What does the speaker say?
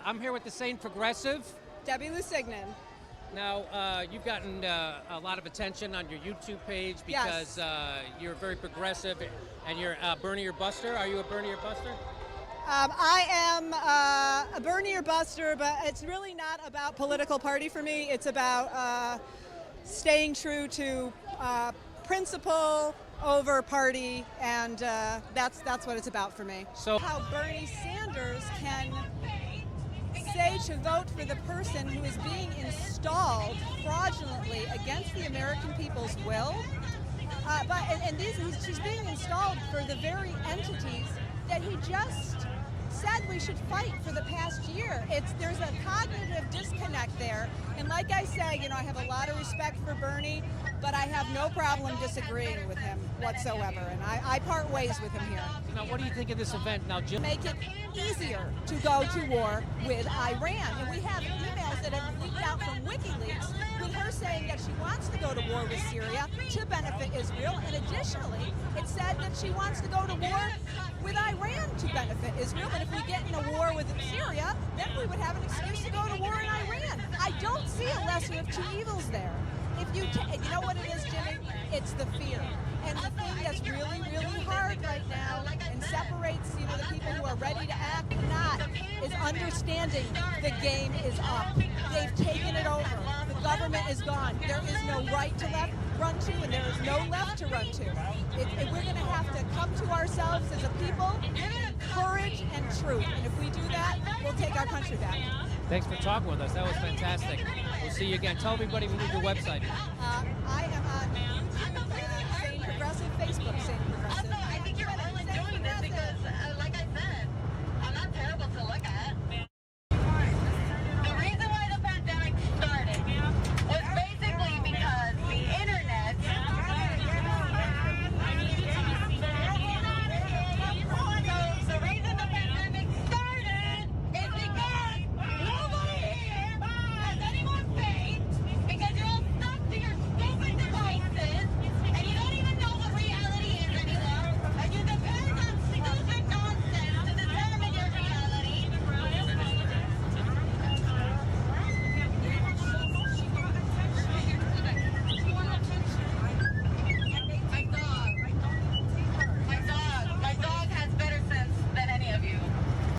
I'm here with the Sane Progressive. Debbie Lusignan. Now, you've gotten a lot of attention on your YouTube page because you're very progressive and you're Bernie or Buster. Are you a Bernie or Buster? I am a Bernie or Buster, but it's really not about political party for me. It's about staying true to principle over party, and that's what it's about for me. So, how Bernie Sanders can say to vote for the person who is being installed fraudulently against the American people's will, she's being installed for the very entities that he just said we should fight for the past year. There's a cognitive disconnect there, and like I say, I have a lot of respect for Bernie, but I have no problem disagreeing with him whatsoever, and I part ways with him here. Now, what do you think of this event now, Jim? Make it easier to go to war with Iran, and we have emails that have leaked out from WikiLeaks with her saying that she wants to go to war with Syria to benefit Israel, and additionally, it said that she wants to go to war with Iran to benefit Israel, and if we get in a war with Syria, then we would have an excuse to go to war in Iran. I don't see a lesser of two evils there. If you know what it is, Jimmy? It's the fear. And the thing that's really, really hard right now and separates, the people who are ready to act and not is understanding the game is up. They've taken it over. The government is gone. There is no right to run to, and there is no left to run to. We're going to have to come to ourselves as a people, courage and truth. And if we do that, we'll take our country back. Thanks for talking with us. That was fantastic. We'll see you again. Tell everybody we need your website.